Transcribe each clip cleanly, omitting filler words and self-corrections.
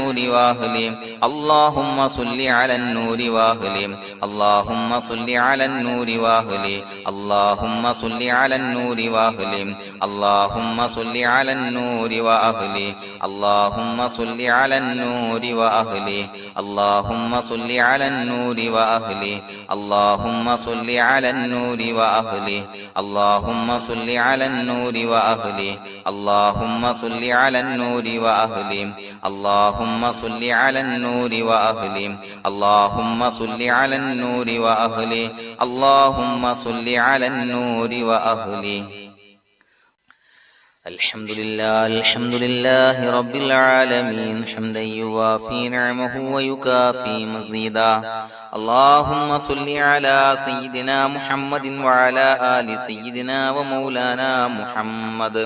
النور وأهله اللهم صل على النور وأهله اللهم صل على النور وأهله اللهم صل على النور وأهله اللهم صل على النور وأهله اللهم صل على النور وأهله اللهم صل على النور وأهله اللهم صل على النور وأهله اللهم صل على النور وأهله اللهم صل على النور وأهله اللهم صل على النور وأهله اللهم صل على النور وأهله اللهم صل على النور وأهله الحمد لله رب العالمين حمدا يوافي نعمه ويكافي مزيدا اللهم صل على سيدنا محمد وعلى آل سيدنا ومولانا محمد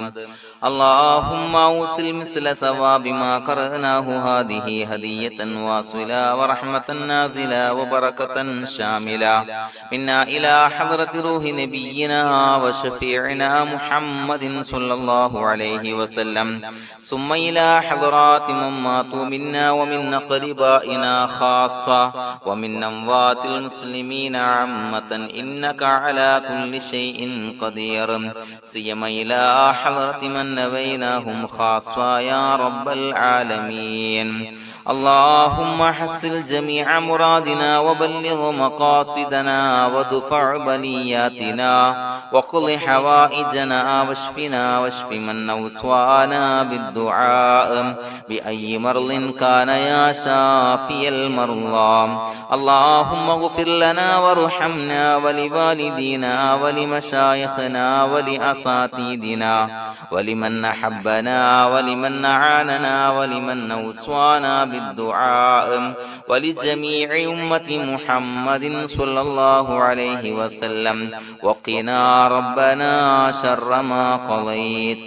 اللهم أوصل مثل ثواب ما قرأناه هذه هدية واصلة ورحمة نازلة وبركة شاملة منا إلى حضرة روح نبينا وشفيعنا محمد صلى الله عليه وسلم ثم إلى حضرات من ماتوا منا ومن أقربائنا خاصة ومن أموات المسلمين عامة إنك على كل شيء قدير سيما إلى حضرة من نبيناهم خاصة يا رب العالمين اللهم حصل جميع مرادنا وبلغ مقاصدنا ودفع بلياتنا وقض حوائجنا واشفنا واشف من أوصانا بالدعاء بأي مرض كان يا شافي المرضى اللهم اغفر لنا وارحمنا ولوالدينا ولمشايخنا ولأساتذتنا ولمن أحبنا ولمن أعاننا ولمن أوصانا بالدعاء ولجميع أمة محمد صلى الله عليه وسلم وقنا ربنا شر ما قضيت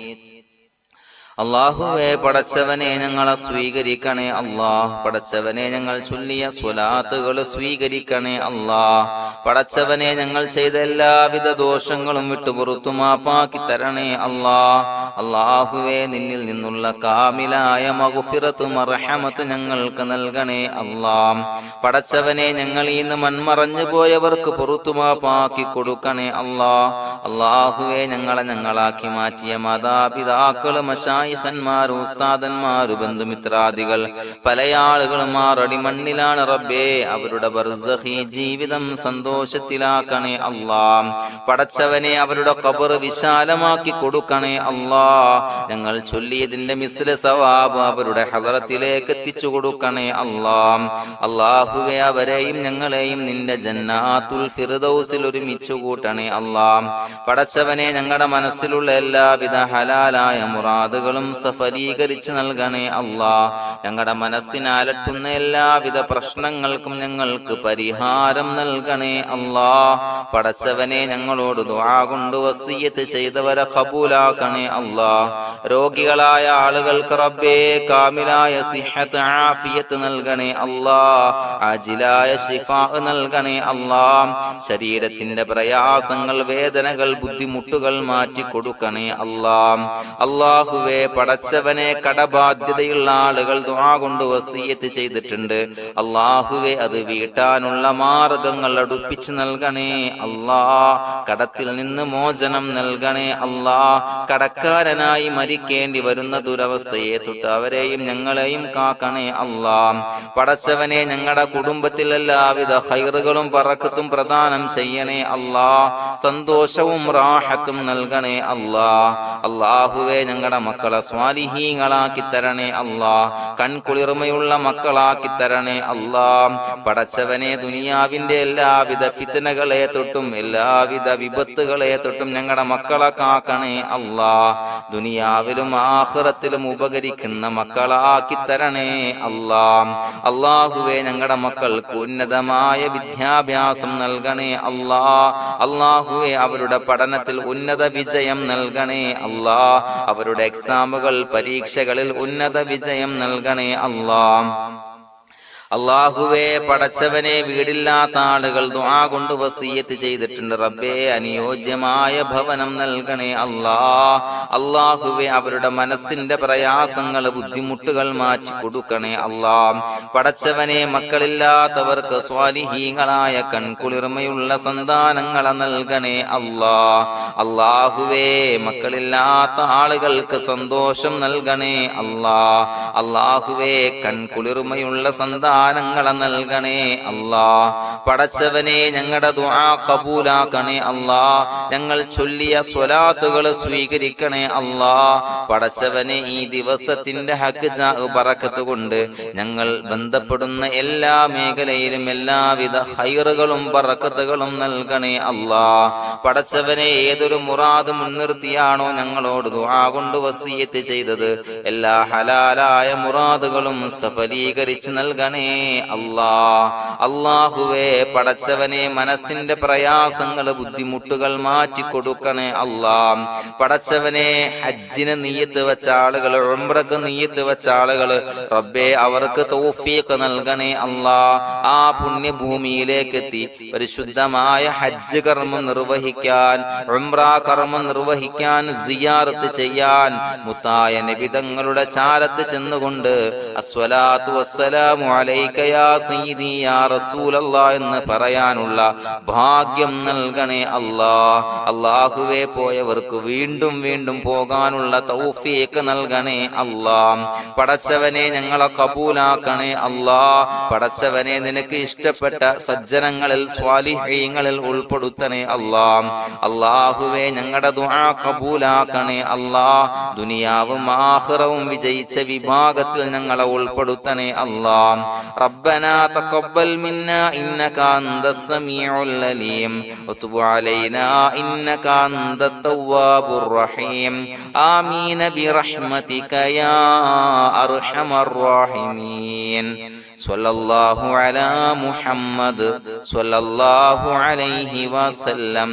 അല്ലാഹുവേ പടച്ചവനെ ഞങ്ങളെ സ്വീകരിക്കണേ അല്ലാഹ് പടച്ചവനെ ഞങ്ങൾ ചൊല്ലിയ സ്വലാത്തുകൾ സ്വീകരിക്കണേ അല്ലാഹ് പടച്ചവനെ ഞങ്ങൾ ചെയ്ത എല്ലാവിധ ദോഷങ്ങളും വിട്ടുപുറത്തു മാപ്പാക്കി തരണേ അല്ലാഹ് അല്ലാഹുവേ നിന്നിൽ നിന്നുള്ള കാമിലായ മഗ്ഫിറത്തും റഹ്മത്തും ഞങ്ങൾക്ക് നൽകണേ അല്ലാഹ് പടച്ചവനെ ഞങ്ങൾ ഇന്ന് മൺമറഞ്ഞു പോയവർക്ക് പുറത്തു മാപ്പാക്കി കൊടുക്കണേ അല്ലാഹ് അല്ലാഹുവേ ഞങ്ങളാക്കി മാറ്റിയ മാതാപിതാക്കളും ഖന്മാർ ഉസ്താദന്മാർ ബന്ധുമിത്രാദികൾ പല ആളുകളും ആറടി മണ്ണിലാണ് റബ്ബേ അവരുടെ ബർസഖി ജീവിതം സന്തോഷത്തിലാക്കണേ അല്ലാഹ് പടച്ചവനെ അവരുടെ ഖബർ വിശാലമാക്കി കൊടുക്കണേ അല്ലാഹ് ഞങ്ങൾ ചൊല്ലിയതിന്റെ മിസ്ല സവാബ് അവരുടെ ഹദറത്തിലേക്ക് എത്തിച്ചു കൊടുക്കണേ അല്ലാഹ് അല്ലാഹുവേ അവരെയും ഞങ്ങളെയും നിന്റെ ജന്നാത്തുൽ ഫിർദൗസിൽ ഒരുമിച്ചു കൂട്ടണേ അല്ലാഹ് പടച്ചവനെ ഞങ്ങളുടെ മനസ്സിലുള്ള എല്ലാവിധ ഹലാലായ മുറാദുകളും സഫലീകരിച്ച് നൽകണേ അല്ലാഹ് ഞങ്ങളുടെ മനസ്സിനെ അലട്ടുന്ന എല്ലാവിധ പ്രശ്നങ്ങൾക്കും ഞങ്ങൾക്ക് പരിഹാരം നൽകണേ അല്ലാഹ് പടച്ചവനെ ഞങ്ങളോട് ദുആ കൊണ്ട് വസിയ്യത്ത് ചെയ്തവരെ ഖബൂലാക്കണേ അല്ലാഹ് രോഗികളായ ആളുകൾക്ക് റബ്ബേ കാമിലായ സിഹത്ത് ആഫിയത്ത് നൽകണേ അല്ലാഹ് ആജിലായ ശിഫാ നൽകണേ അല്ലാഹ് ശരീരത്തിന്റെ പ്രയാസങ്ങൾ വേദനകൾ ബുദ്ധിമുട്ടുകൾ മാറ്റി കൊടുക്കണേ അല്ലാഹ് അല്ലാഹുവേ പടച്ചവനെ കടബാധ്യതയുള്ള ആളുകൾ ദുആ കൊണ്ട് വസിയ്യത്ത് ചെയ്തിട്ടുണ്ട് അല്ലാഹുവേ അത് വീട്ടാനുള്ള മാർഗങ്ങൾ അടുപ്പിച്ച് നൽകണേ അല്ലാഹ് കടത്തിൽ നിന്ന് മോചനം നൽകണേ അല്ലാഹ് കടക്കാരനായി മരിക്കേണ്ടി വരുന്ന ദുരവസ്ഥയെ തൊട്ട് അവരെയും ഞങ്ങളെയും കാക്കണേ അല്ലാഹ് പടച്ചവനെ ഞങ്ങളുടെ കുടുംബത്തിൽ എല്ലാവിധ ഖൈറുകളും ബറക്കത്തും പ്രദാനം ചെയ്യണേ അല്ലാഹ് സന്തോഷവും റാഹത്തും നൽകണേ അല്ലാഹ് അല്ലാഹുവേ ഞങ്ങളുടെ മക്കളെ സ്വാലിഹീങ്ങളാക്കി തരണേ അല്ലാഹ് കൺകുളിർമയുള്ള മക്കളാക്കി തരണേ അല്ലാഹ് പടച്ചവനെ ദുനിയാവിന്റെ എല്ലാവിധ ഫിത്നകളെ തൊട്ടും എല്ലാവിധ വിപത്തുകളെ തൊട്ടും ഞങ്ങളുടെ മക്കളെ കാക്കണേ അല്ലാഹ് ദുനിയാവിലും ആഖിറത്തിലും ഉപകരിക്കുന്ന മക്കളാക്കി തരണേ അല്ലാഹ് അല്ലാഹുവേ ഞങ്ങളുടെ മക്കൾക്ക് ഉന്നതമായ വിദ്യാഭ്യാസം നൽകണേ അല്ലാഹ് അല്ലാഹുവേ അവരുടെ പഠനത്തിൽ ഉന്നത വിജയം നൽകണേ അല്ലാഹ് അവരുടെ എക്സാമുകൾ പരീക്ഷകളിൽ ഉന്നത വിജയം നൽകണേ അല്ലാഹ് അല്ലാഹുവേ, പടച്ചവനെ, വീടില്ലാത്ത ആളുകൾ ദുആ കൊണ്ട് വസിയ്യത്ത് ചെയ്തിട്ടുണ്ട്. റബ്ബേ, അനുയോജ്യമായ ഭവനം നൽകണേ അല്ലാ. അല്ലാഹുവേ, അവരുടെ മനസ്സിന്റെ പ്രയാസങ്ങൾ, ബുദ്ധിമുട്ടുകൾ മാറ്റി കൊടുക്കണേ അല്ലാ. പടച്ചവനെ, മക്കളില്ലാത്തവർക്ക് സ്വാലിഹീങ്ങളായ കൺകുളിർമയുള്ള സന്താനങ്ങളെ നൽകണേ അല്ലാ. അല്ലാഹുവേ, മക്കളില്ലാത്ത ആളുകൾക്ക് സന്തോഷം നൽകണേ അല്ലാ. അല്ലാഹുവേ, കൺകുളിർമയുള്ള സന്താനങ്ങളെ നൽകണേ അല്ലാ. പടച്ചവനെ, ഞങ്ങളുടെ ദുആ ഖബൂലാക്കണേ അല്ലാ. ഞങ്ങൾ ചൊല്ലിയ സ്വലാത്തുകൾ സ്വീകരിക്കണേ അല്ലാ. പടച്ചവനെ, ഈ ദിവസത്തിന്റെ ഹക്ക് ബറക്കത്ത് കൊണ്ട് ഞങ്ങൾ ബന്ധപ്പെടുന്ന എല്ലാ മേഖലയിലും എല്ലാവിധ ഖൈറുകളും ബറക്കത്തുകളും നൽകണേ അല്ലാ. പടച്ചവനെ, ഏതൊരു മുറാദ് മുൻനിർത്തിയാണോ ഞങ്ങളോട് ദുആ കൊണ്ട് വസിയ്യത്ത് ചെയ്തത്, എല്ലാ ഹലാലായ മുറാദുകളും സഫലീകരിച്ച് നൽകണേ അല്ലാ. അല്ലാഹുവേ, പടച്ചവനെ, മനസ്സിന്റെ പ്രയാസങ്ങൾ, ബുദ്ധിമുട്ടുകൾ മാറ്റി കൊടുക്കണേ അല്ലാ. പടച്ചവനെ, ഹജ്ജിന് നിയ്യത്ത് വെച്ച ആളുകൾ, ഉംറക്ക് നിയ്യത്ത് വെച്ച ആളുകൾ, റബ്ബേ, അവർക്ക് തൗഫീഖ് നൽകണേ അല്ലാ. ആ പുണ്യഭൂമിയിലേക്ക് എത്തി പരിശുദ്ധമായ ഹജ്ജ് കർമ്മം നിർവഹിക്കാൻ, ഉംറ കർമ്മം നിർവഹിക്കാൻ, സിയാറത്ത് ചെയ്യാൻ, മുത്തായ നബി തങ്ങളുടെ ചാരത്ത് ചെന്നുകൊണ്ട് അസ്സലാത്തു വസ്സലാമു അലൈക യാ സയ്യിദി യാ റസൂലല്ലാഹ് എന്ന് പറയാനുള്ള ഭാഗ്യം നൽകണേ അല്ലാ. അല്ലാഹുവേ, പോയവർക്ക് വീണ്ടും വീണ്ടും പോകാനുള്ള തൗഫീഖ് നൽകണേ അല്ലാ. പടച്ചവനെ, ഞങ്ങളെ കബൂലാക്കണേ അല്ലാ. പടച്ചവനെ, നിനക്ക് ഇഷ്ടപ്പെട്ട സജ്ജനങ്ങളിൽ, സ്വാലിഹീങ്ങളിൽ ഉൾപ്പെടുത്തണേ അല്ലാ. അല്ലാഹുവേ, ഞങ്ങളുടെ ദുആ കബൂലാക്കണേ അല്ലാ. ദുനിയാവും ആഖിറവും വിജയിച്ച വിഭാഗത്തിൽ ഞങ്ങളെ ഉൾപ്പെടുത്തണേ അല്ലാ. റബ്ബനാ തഖബ്ബൽ മിന്നാ ഇന്നക അൻതസ് സമീഉൽ അലീം വതുബ് അലൈനാ ഇന്നക അൻതത് തവ്വാബുർ റഹീം. ആമീൻ ബിറഹ്മതിക യാ അർഹമർ റഹീമീൻ. സ്വല്ലല്ലാഹു അലാ മുഹമ്മദ് സ്വല്ലല്ലാഹു അലൈഹി വസല്ലം.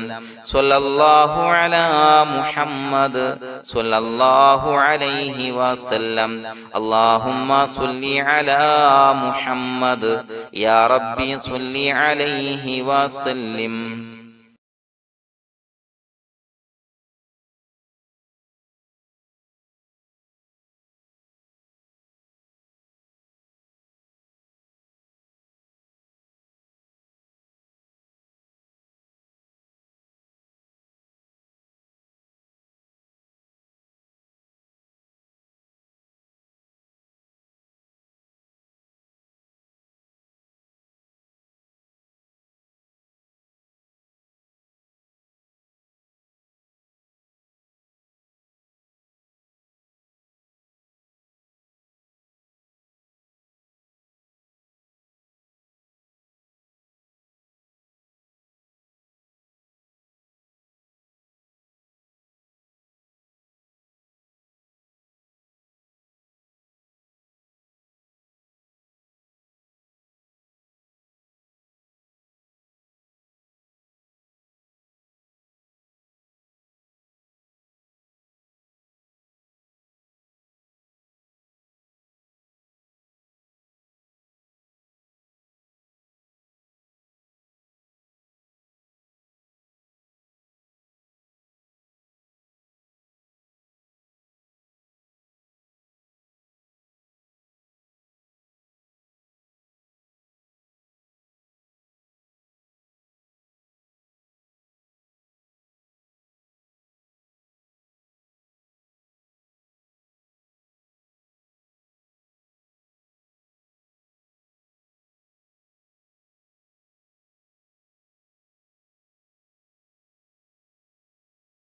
സ്വല്ലല്ലാഹു അലാ മുഹമ്മദ് സ്വല്ലല്ലാഹു അലൈഹി വസല്ലം. അല്ലാഹുമ്മ സ്വല്ലി അലാ മുഹമ്മദ് യാ റബ്ബി സ്വല്ലി അലൈഹി വസല്ലം.